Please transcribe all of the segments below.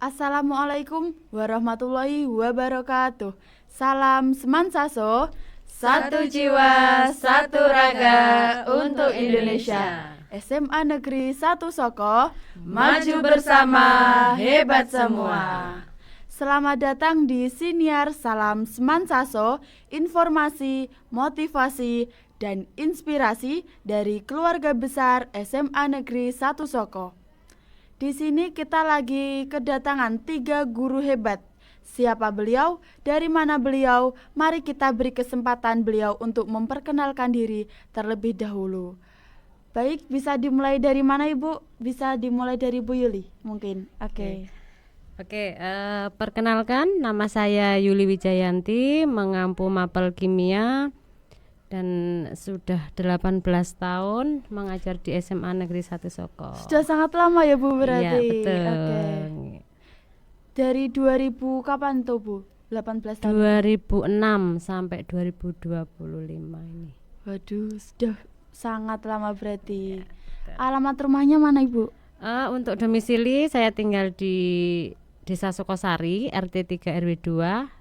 Assalamualaikum warahmatullahi wabarakatuh. Salam Semansaso, satu jiwa, satu raga untuk Indonesia. SMA Negeri 1 Soko, maju bersama, hebat semua. Selamat datang di Siniar Salam Semansaso, informasi, motivasi, dan inspirasi dari keluarga besar SMA Negeri 1 Soko. Di sini kita lagi kedatangan 3 guru hebat. Siapa beliau? Dari mana beliau? Mari kita beri kesempatan beliau untuk memperkenalkan diri terlebih dahulu. Baik, bisa dimulai dari mana Ibu? Bisa dimulai dari Bu Yuli mungkin. Oke. Perkenalkan, nama saya Yuli Wijayanti, mengampu mapel kimia dan sudah 18 tahun mengajar di SMA Negeri 1 Soko. Sudah sangat lama ya Bu berarti. Iya, betul. Oke. Dari 2000 kapan tuh Bu? 18 tahun. 2006 sampai 2025 ini. Waduh, sudah sangat lama berarti. Alamat rumahnya mana Ibu? Untuk domisili saya tinggal di Desa Sokosari, RT 3 RW 2,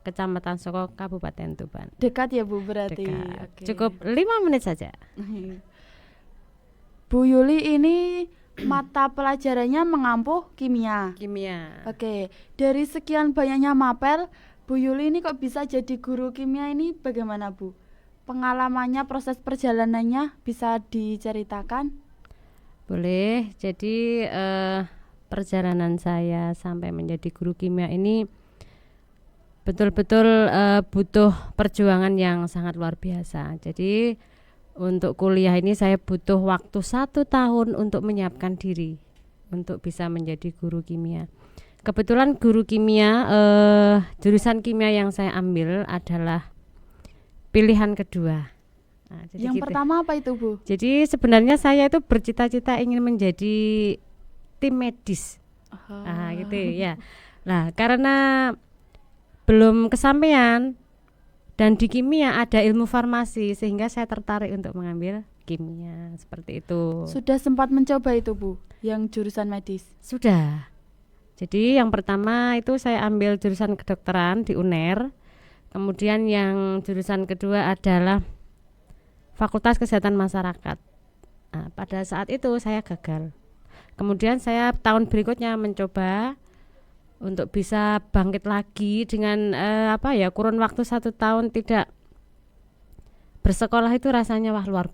Kecamatan Soko, Kabupaten Tuban. Dekat ya Bu berarti. Dekat. Oke. Cukup 5 menit saja. Bu Yuli ini mata pelajarannya mengampu kimia. Kimia. Oke, dari sekian banyaknya mapel, Bu Yuli ini kok bisa jadi guru kimia ini bagaimana Bu? Pengalamannya, proses perjalanannya bisa diceritakan? Boleh. Jadi perjalanan saya sampai menjadi guru kimia ini betul-betul butuh perjuangan yang sangat luar biasa. Jadi untuk kuliah ini saya butuh waktu 1 tahun untuk menyiapkan diri untuk bisa menjadi guru kimia. Kebetulan guru kimia, jurusan kimia yang saya ambil adalah pilihan kedua. Nah, jadi Yang pertama apa itu Bu? Jadi sebenarnya saya itu bercita-cita ingin menjadi tim medis. Gitu ya. Nah, karena belum kesampaian dan di kimia ada ilmu farmasi sehingga saya tertarik untuk mengambil kimia seperti itu. Sudah sempat mencoba itu Bu, yang jurusan medis? Sudah. Jadi yang pertama itu saya ambil jurusan kedokteran di UNER. Kemudian yang jurusan kedua adalah Fakultas Kesehatan Masyarakat. Nah, pada saat itu saya gagal. Kemudian saya tahun berikutnya mencoba untuk bisa bangkit lagi dengan kurun waktu 1 tahun tidak bersekolah itu rasanya luar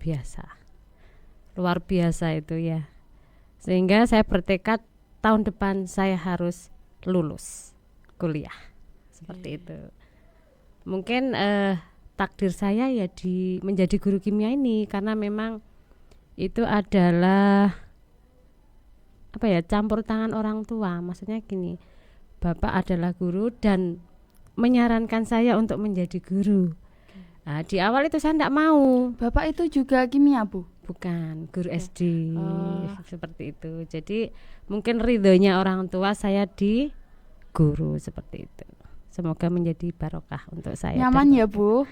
biasa itu ya, sehingga saya bertekad tahun depan saya harus lulus kuliah seperti itu. Mungkin takdir saya ya menjadi guru kimia ini karena memang itu adalah campur tangan orang tua. Maksudnya gini, Bapak adalah guru dan menyarankan saya untuk menjadi guru. Nah, di awal itu saya tidak mau. Bapak itu juga kimia Bu? Bukan, guru SD. Seperti itu. Jadi mungkin ridhonya orang tua saya di guru seperti itu. Semoga menjadi barokah untuk saya. Nyaman ya Bu?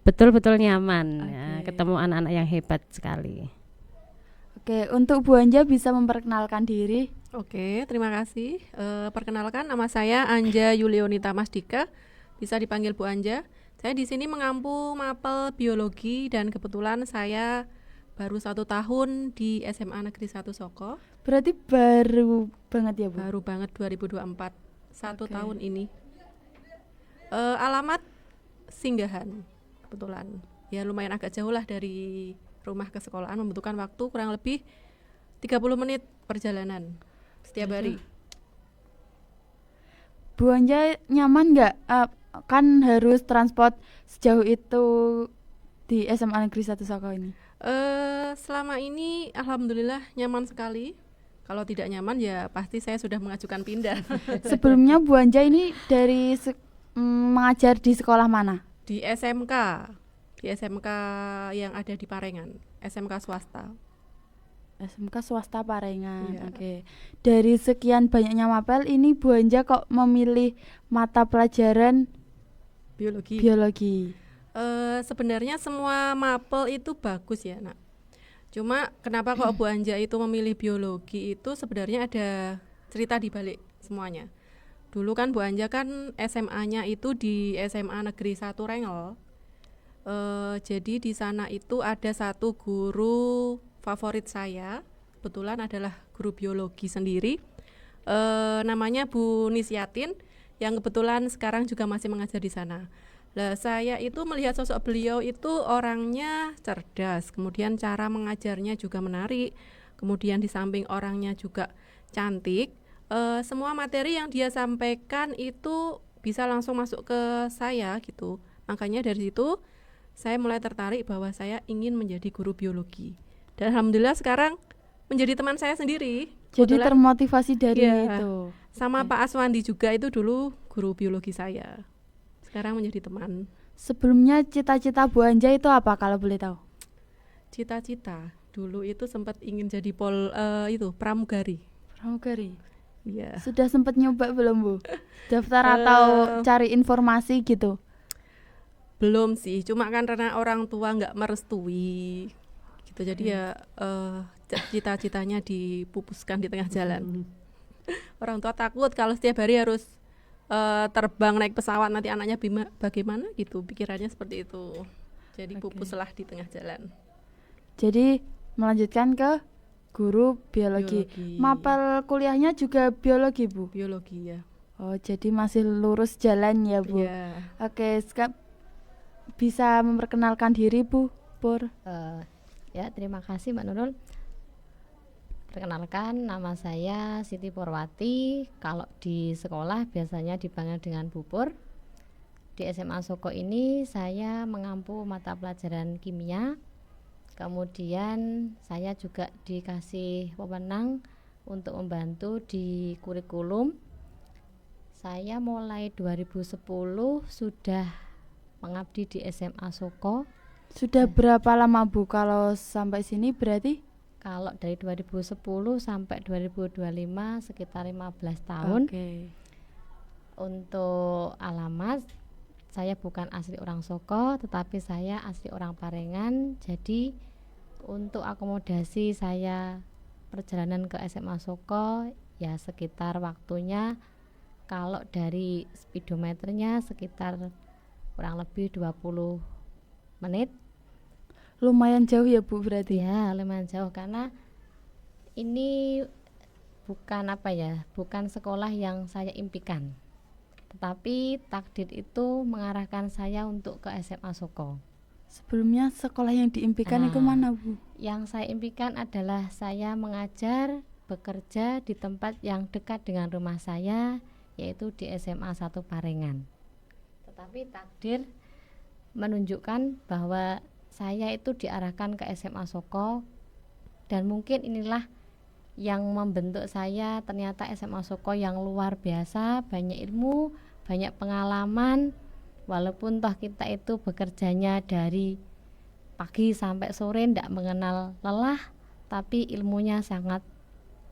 Betul-betul nyaman. Ya, ketemu anak-anak yang hebat sekali. Oke, untuk Bu Anja bisa memperkenalkan diri. Oke, terima kasih. Perkenalkan, nama saya Anja Yulionita Masdika, bisa dipanggil Bu Anja. Saya di sini mengampu mapel biologi dan kebetulan saya baru 1 tahun di SMA Negeri 1 Soko. Berarti baru banget ya Bu? Baru banget 2024, 1 tahun ini. Alamat Singgahan, kebetulan. Ya lumayan agak jauh lah dari rumah ke sekolahan, membutuhkan waktu kurang lebih 30 menit perjalanan setiap hari. Bu Anja nyaman nggak? Kan harus transport sejauh itu di SMA Negeri 1 Soko ini. Selama ini alhamdulillah nyaman sekali. Kalau tidak nyaman ya pasti saya sudah mengajukan pindah. Sebelumnya Bu Anja ini dari mengajar di sekolah mana? Di SMK yang ada di Parengan, SMK swasta. SMK swasta Parengan. Iya. Oke. Dari sekian banyaknya mapel ini Bu Anja kok memilih mata pelajaran biologi? Sebenarnya semua mapel itu bagus ya Nak. Cuma kenapa kok Bu Anja itu memilih biologi itu sebenarnya ada cerita di balik semuanya. Dulu kan Bu Anja kan SMA-nya itu di SMA Negeri 1 Rengel. Jadi di sana itu ada satu guru favorit saya, kebetulan adalah guru biologi sendiri, namanya Bu Nisyatin, yang kebetulan sekarang juga masih mengajar di sana. Lah saya itu melihat sosok beliau itu orangnya cerdas, kemudian cara mengajarnya juga menarik, kemudian di samping orangnya juga cantik. Semua materi yang dia sampaikan itu bisa langsung masuk ke saya gitu. Makanya dari situ saya mulai tertarik bahwa saya ingin menjadi guru biologi. Dan alhamdulillah sekarang menjadi teman saya sendiri. Jadi Kebetulan, termotivasi dari iya, itu. sama Pak Aswandi juga itu dulu guru biologi saya. Sekarang menjadi teman. Sebelumnya cita-cita Bu Anja itu apa kalau boleh tahu? Cita-cita dulu itu sempat ingin jadi pramugari. Pramugari. Iya. Sudah sempat nyoba belum Bu? Daftar atau cari informasi gitu? Belum sih, cuma kan karena orang tua nggak merestui gitu, jadi ya cita-citanya dipupuskan di tengah jalan. Orang tua takut kalau setiap hari harus terbang naik pesawat, nanti anaknya bagaimana gitu, pikirannya seperti itu. Jadi pupuslah di tengah jalan. Jadi melanjutkan ke guru biologi. Mapel kuliahnya juga biologi Bu? Biologi ya. Oh, jadi masih lurus jalan ya Bu? Iya. Oke, bisa memperkenalkan diri Bu Pur? Ya, terima kasih Mbak Nurul. Perkenalkan, nama saya Siti Purwati. Kalau di sekolah biasanya dipanggil dengan Bu Pur. Di SMA Soko ini saya mengampu mata pelajaran kimia. Kemudian saya juga dikasih wewenang untuk membantu di kurikulum. Saya mulai 2010 sudah mengabdi di SMA Soko. Sudah berapa lama Bu kalau sampai sini berarti? Kalau dari 2010 sampai 2025 sekitar 15 tahun. Oke. Untuk alamat, saya bukan asli orang Soko, tetapi saya asli orang Parengan. Jadi untuk akomodasi saya perjalanan ke SMA Soko ya sekitar waktunya, kalau dari speedometernya sekitar kurang lebih 20 menit. Lumayan jauh ya Bu berarti? Ya, lumayan jauh karena ini bukan bukan sekolah yang saya impikan. Tetapi takdir itu mengarahkan saya untuk ke SMA Soko. Sebelumnya sekolah yang diimpikan itu mana Bu? Yang saya impikan adalah saya mengajar, bekerja di tempat yang dekat dengan rumah saya, yaitu di SMA 1 Parengan. Tetapi takdir menunjukkan bahwa saya itu diarahkan ke SMA Soko, dan mungkin inilah yang membentuk saya. Ternyata SMA Soko yang luar biasa, banyak ilmu, banyak pengalaman. Walaupun toh kita itu bekerjanya dari pagi sampai sore tidak mengenal lelah, tapi ilmunya sangat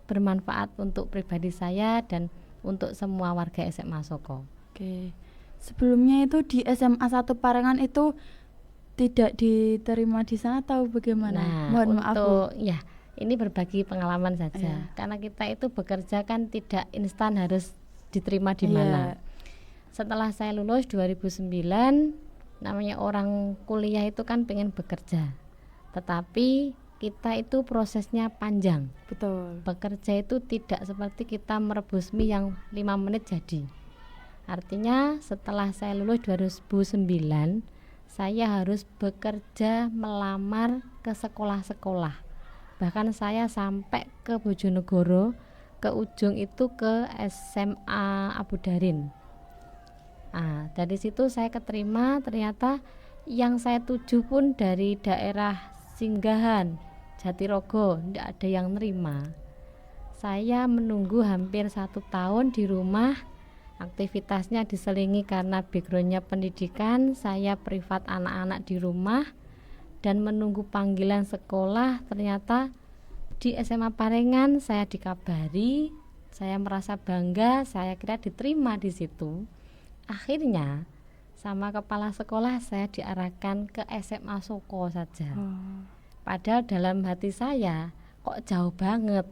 bermanfaat untuk pribadi saya dan untuk semua warga SMA Soko. Oke. Sebelumnya itu di SMA 1 Parengan itu tidak diterima di sana atau bagaimana? Nah, Mohon maaf Bu. ya, ini berbagi pengalaman saja. Karena kita itu bekerja kan tidak instan harus diterima di mana. Setelah saya lulus 2009, namanya orang kuliah itu kan pengen bekerja. Tetapi kita itu prosesnya panjang. Betul. Bekerja itu tidak seperti kita merebus mie yang 5 menit jadi. Artinya setelah saya lulus 2009, saya harus bekerja melamar ke sekolah-sekolah. Bahkan saya sampai ke Bojonegoro, ke ujung itu ke SMA Abu Darin. Nah, dari situ saya keterima. Ternyata yang saya tuju pun dari daerah Singgahan, Jatirogo, tidak ada yang nerima. Saya menunggu hampir 1 tahun di rumah. Aktivitasnya diselingi karena backgroundnya pendidikan, saya privat anak-anak di rumah dan menunggu panggilan sekolah. Ternyata di SMA Parengan saya dikabari, saya merasa bangga, saya kira diterima di situ. Akhirnya sama kepala sekolah saya diarahkan ke SMA Soko saja. Padahal dalam hati saya kok jauh banget.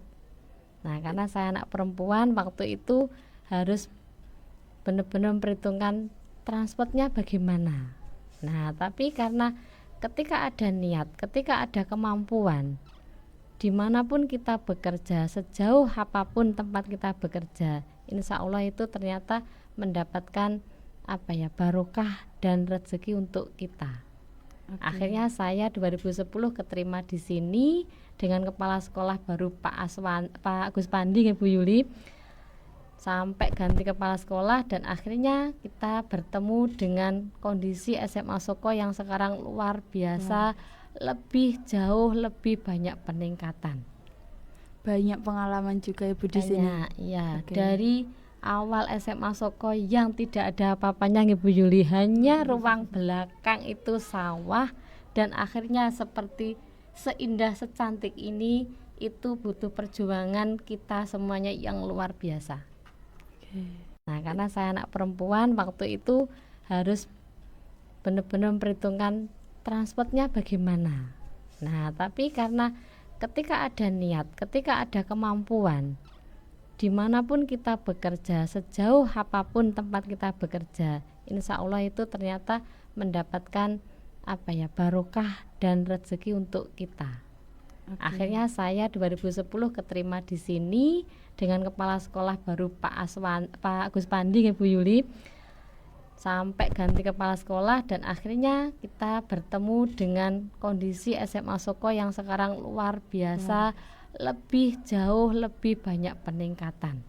Nah, karena saya anak perempuan waktu itu harus benar-benar memperhitungkan transportnya bagaimana. Nah, tapi karena ketika ada niat, ketika ada kemampuan, dimanapun kita bekerja, sejauh apapun tempat kita bekerja, insya Allah itu ternyata mendapatkan barokah dan rezeki untuk kita. Akhirnya saya 2010 keterima di sini dengan kepala sekolah baru Pak Gus Pandi, Bu Yuli, sampai ganti kepala sekolah, dan akhirnya kita bertemu dengan kondisi SMA Soko yang sekarang luar biasa, lebih jauh, lebih banyak peningkatan. Banyak pengalaman juga Ibu di sini. Ya, dari awal SMA Soko yang tidak ada apa-apanya Ibu Yuli, hanya ruang belakang itu sawah, dan akhirnya seperti seindah secantik ini, itu butuh perjuangan kita semuanya yang luar biasa. Nah, karena saya anak perempuan, waktu itu harus benar-benar memperhitungkan transportnya bagaimana. Nah, tapi karena ketika ada niat, ketika ada kemampuan, dimanapun kita bekerja, sejauh apapun tempat kita bekerja, insya Allah itu ternyata mendapatkan barokah dan rezeki untuk kita. Akhirnya saya 2010 keterima di sini dengan kepala sekolah baru Pak Gus Pandi, Bu Yuli, sampai ganti kepala sekolah, dan akhirnya kita bertemu dengan kondisi SMA Soko yang sekarang luar biasa, lebih jauh, lebih banyak peningkatan.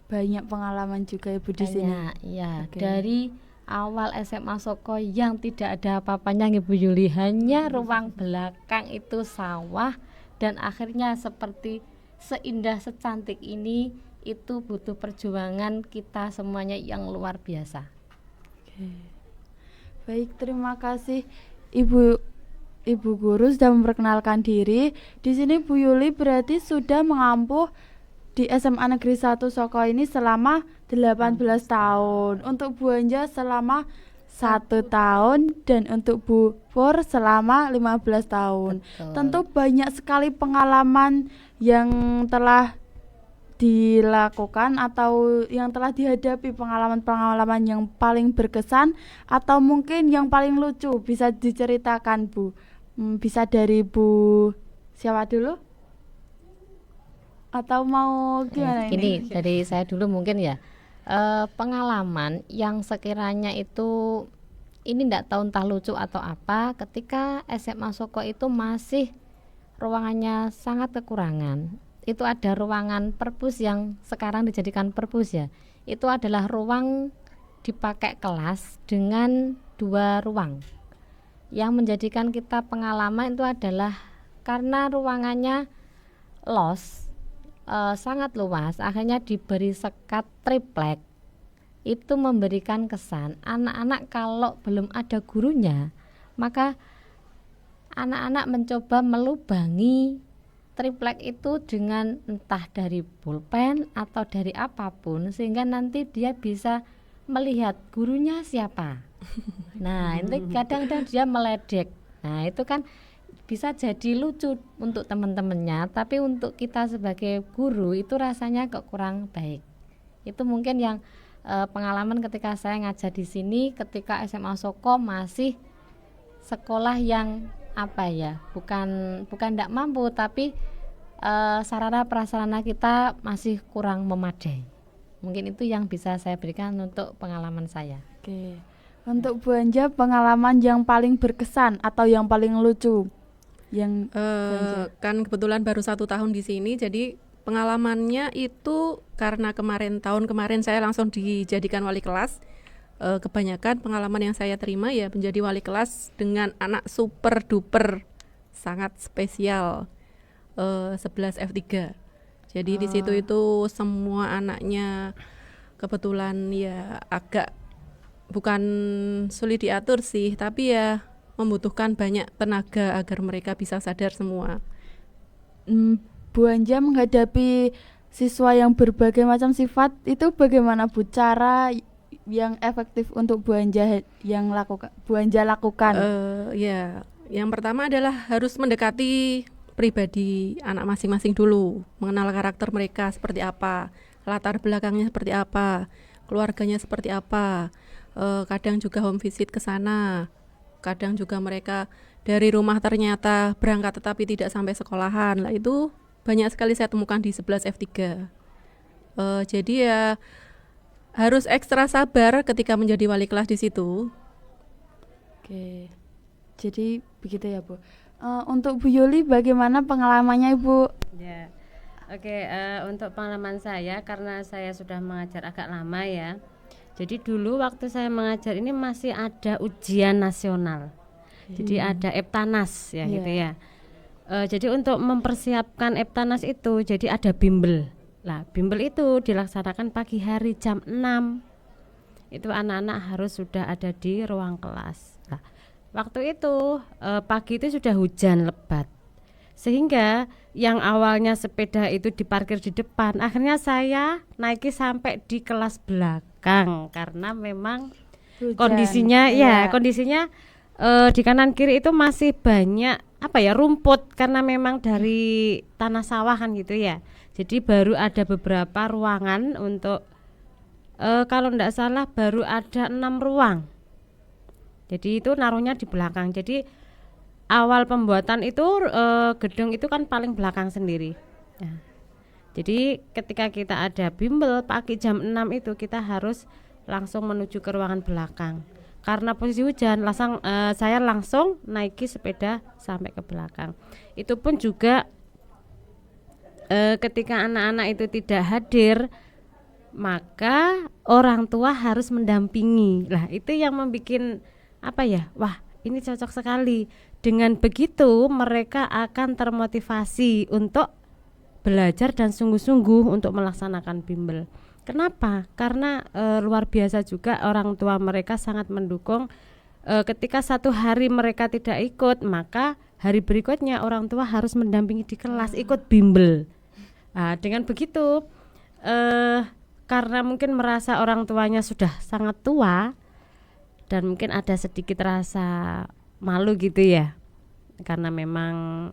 Banyak pengalaman juga Ibu di sini. Ya, dari awal SMA Soko yang tidak ada apa-apanya Ibu Yuli, hanya ruang belakang itu sawah, dan akhirnya seperti seindah secantik ini, itu butuh perjuangan kita semuanya yang luar biasa. Baik, terima kasih Ibu Guru sudah memperkenalkan diri. Di sini Bu Yuli berarti sudah mengampuh di SMA Negeri 1 Soko ini selama 18 tahun. Untuk Bu Anja selama 1 tahun, dan untuk Bu Pur selama 15 tahun. Betul. Tentu banyak sekali pengalaman yang telah dilakukan atau yang telah dihadapi, pengalaman-pengalaman yang paling berkesan atau mungkin yang paling lucu, bisa diceritakan Bu. Bisa dari Bu siapa dulu? Atau mau gimana ini? Dari saya dulu mungkin ya. Pengalaman yang sekiranya itu ini tidak tahu entah lucu atau apa, ketika SMA Soko itu masih ruangannya sangat kekurangan. Itu ada ruangan perpus yang sekarang dijadikan perpus ya. Itu adalah ruang dipakai kelas dengan 2 ruang. Yang menjadikan kita pengalaman itu adalah karena ruangannya sangat luas, akhirnya diberi sekat triplek. Itu memberikan kesan anak-anak kalau belum ada gurunya, maka anak-anak mencoba melubangi triplek itu dengan entah dari pulpen atau dari apapun, sehingga nanti dia bisa melihat gurunya siapa. Nah, itu kadang-kadang dia meledek. Nah, itu kan bisa jadi lucu untuk teman-temannya, tapi untuk kita sebagai guru itu rasanya kok kurang baik. Itu mungkin yang pengalaman ketika saya ngajar di sini, ketika SMA Soko masih sekolah yang bukan tidak mampu, tapi sarana prasarana kita masih kurang memadai. Mungkin itu yang bisa saya berikan untuk pengalaman saya. Oke. Untuk Bu Anja, pengalaman yang paling berkesan atau yang paling lucu yang kan kebetulan baru 1 tahun di sini, jadi pengalamannya itu karena tahun kemarin saya langsung dijadikan wali kelas. Kebanyakan pengalaman yang saya terima ya menjadi wali kelas dengan anak super duper sangat spesial 11 F3. Jadi di situ itu semua anaknya kebetulan ya agak bukan sulit diatur sih, tapi ya membutuhkan banyak tenaga agar mereka bisa sadar semua. Bu Anja menghadapi siswa yang berbagai macam sifat itu bagaimana Bu? Cara yang efektif untuk Bu Anja lakukan? Ya, yang pertama adalah harus mendekati pribadi anak masing-masing dulu, mengenal karakter mereka seperti apa, latar belakangnya seperti apa, keluarganya seperti apa. Kadang juga home visit ke sana, kadang juga mereka dari rumah ternyata berangkat tetapi tidak sampai sekolahan. Lah itu banyak sekali saya temukan di 11 F3. Jadi ya harus ekstra sabar ketika menjadi wali kelas di situ. Oke. Jadi begitu ya, Bu. Untuk Bu Yuli bagaimana pengalamannya, Ibu? Ya, oke. Untuk pengalaman saya, karena saya sudah mengajar agak lama ya. Jadi dulu waktu saya mengajar ini masih ada ujian nasional. Jadi ada Eptanas ya, gitu ya. Jadi untuk mempersiapkan Eptanas itu, jadi ada bimbel. Lah, bimbel itu dilaksanakan pagi hari jam 6. Itu anak-anak harus sudah ada di ruang kelas. Nah, waktu itu pagi itu sudah hujan lebat, sehingga yang awalnya sepeda itu diparkir di depan, akhirnya saya naiki sampai di kelas belakang karena memang Hujan. kondisinya kondisinya di kanan kiri itu masih banyak rumput karena memang dari tanah sawah kan gitu ya. Jadi baru ada beberapa ruangan untuk kalau tidak salah baru ada 6 ruang. Jadi itu naruhnya di belakang. Jadi awal pembuatan itu gedung itu kan paling belakang sendiri. Nah, jadi ketika kita ada bimbel pagi jam 6 itu kita harus langsung menuju ke ruangan belakang. Karena posisi hujan, saya langsung naiki sepeda sampai ke belakang. Itu pun juga ketika anak-anak itu tidak hadir, maka orang tua harus mendampingi. Lah itu yang membuat wah ini cocok sekali. Dengan begitu mereka akan termotivasi untuk belajar dan sungguh-sungguh untuk melaksanakan bimbel. Kenapa? Karena luar biasa juga orang tua mereka sangat mendukung. Ketika satu hari mereka tidak ikut, maka hari berikutnya orang tua harus mendampingi di kelas ikut bimbel. Nah, dengan begitu karena mungkin merasa orang tuanya sudah sangat tua dan mungkin ada sedikit rasa malu gitu ya, karena memang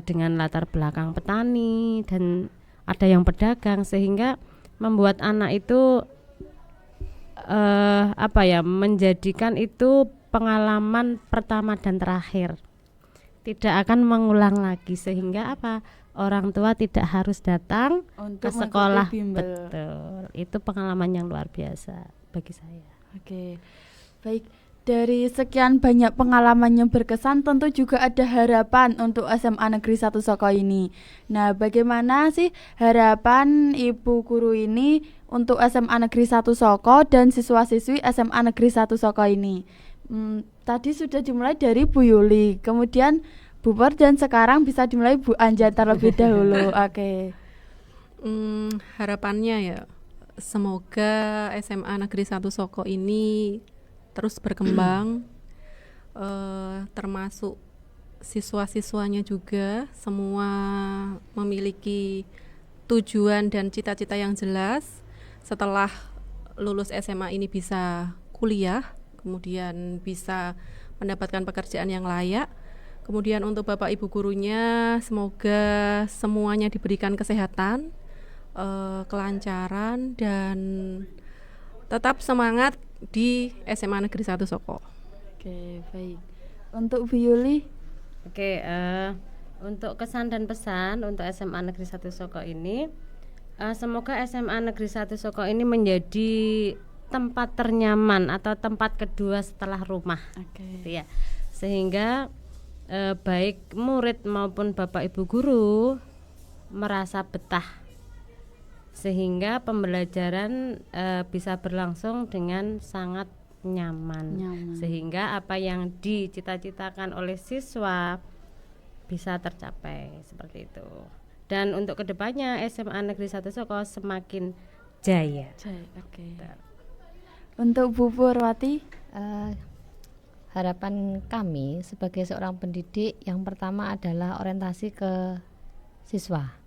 dengan latar belakang petani dan ada yang pedagang, sehingga membuat anak itu menjadikan itu pengalaman pertama dan terakhir, tidak akan mengulang lagi, sehingga orang tua tidak harus datang untuk ke sekolah. Betul, itu pengalaman yang luar biasa bagi saya. Oke, baik. Dari sekian banyak pengalaman yang berkesan, tentu juga ada harapan untuk SMA Negeri 1 Soko ini. Nah, bagaimana sih harapan Ibu Guru ini untuk SMA Negeri 1 Soko dan siswa-siswi SMA Negeri 1 Soko ini? Tadi sudah dimulai dari Bu Yuli, kemudian Bu Pur, dan sekarang bisa dimulai Bu Anja terlebih dahulu. Oke. Harapannya ya, semoga SMA Negeri 1 Soko ini terus berkembang, termasuk siswa-siswanya juga semua memiliki tujuan dan cita-cita yang jelas. Setelah lulus SMA ini bisa kuliah, kemudian bisa mendapatkan pekerjaan yang layak. Kemudian untuk Bapak Ibu gurunya, semoga semuanya diberikan kesehatan, kelancaran, dan tetap semangat di SMA Negeri 1 Soko. Oke, baik. Untuk Bu Yuli? Oke, untuk kesan dan pesan untuk SMA Negeri 1 Soko ini, semoga SMA Negeri 1 Soko ini menjadi tempat ternyaman atau tempat kedua setelah rumah. Gitu ya. Sehingga baik murid maupun Bapak Ibu guru merasa betah, sehingga pembelajaran bisa berlangsung dengan sangat nyaman. Sehingga apa yang dicita-citakan oleh siswa bisa tercapai, seperti itu. Dan untuk kedepannya SMA Negeri 1 Soko semakin jaya. Oke. Untuk Bu Purwati, harapan kami sebagai seorang pendidik yang pertama adalah orientasi ke siswa.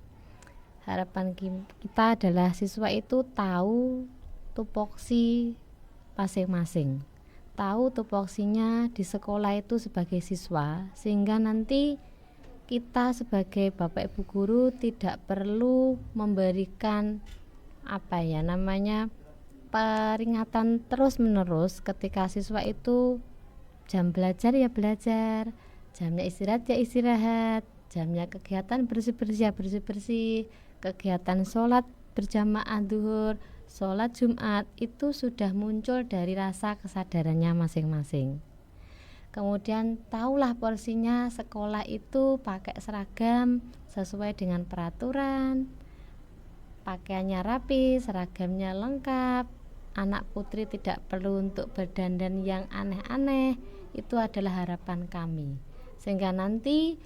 Harapan kita adalah siswa itu tahu tupoksi masing-masing, tahu tupoksinya di sekolah itu sebagai siswa, sehingga nanti kita sebagai Bapak Ibu guru tidak perlu memberikan peringatan terus menerus. Ketika siswa itu jam belajar ya belajar, jamnya istirahat ya istirahat, jamnya kegiatan bersih-bersih ya bersih-bersih, kegiatan sholat berjamaah duhur, sholat Jumat, itu sudah muncul dari rasa kesadarannya masing-masing. Kemudian tahulah porsinya, sekolah itu pakai seragam sesuai dengan peraturan, pakaiannya rapi, seragamnya lengkap, anak putri tidak perlu untuk berdandan yang aneh-aneh. Itu adalah harapan kami, sehingga nanti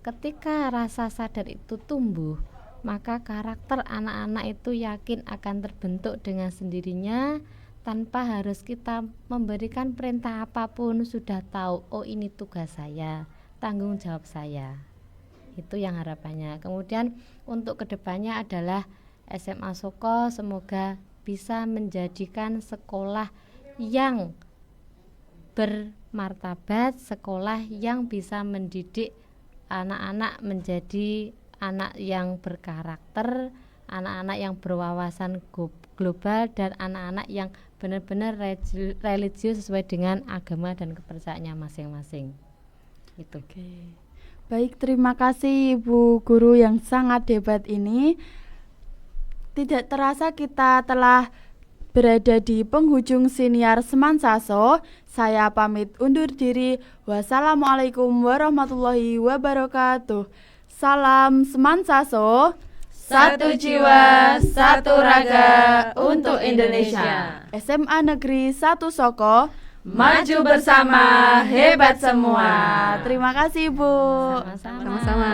ketika rasa sadar itu tumbuh, maka karakter anak-anak itu yakin akan terbentuk dengan sendirinya tanpa harus kita memberikan perintah apapun. Sudah tahu, oh ini tugas saya, tanggung jawab saya. Itu yang harapannya. Kemudian untuk kedepannya adalah SMA Soko semoga bisa menjadikan sekolah yang bermartabat, sekolah yang bisa mendidik anak-anak menjadi anak yang berkarakter, anak-anak yang berwawasan global, dan anak-anak yang benar-benar religius sesuai dengan agama dan kepercayaannya masing-masing. Itu. Baik, terima kasih Ibu Guru yang sangat hebat ini. Tidak terasa kita telah berada di penghujung siniar Semansaso. Saya pamit undur diri. Wassalamualaikum warahmatullahi wabarakatuh. Salam Semansaso, satu jiwa, satu raga untuk Indonesia. SMA Negeri 1 Soko, maju bersama, hebat semua. Terima kasih Bu. Sama-sama.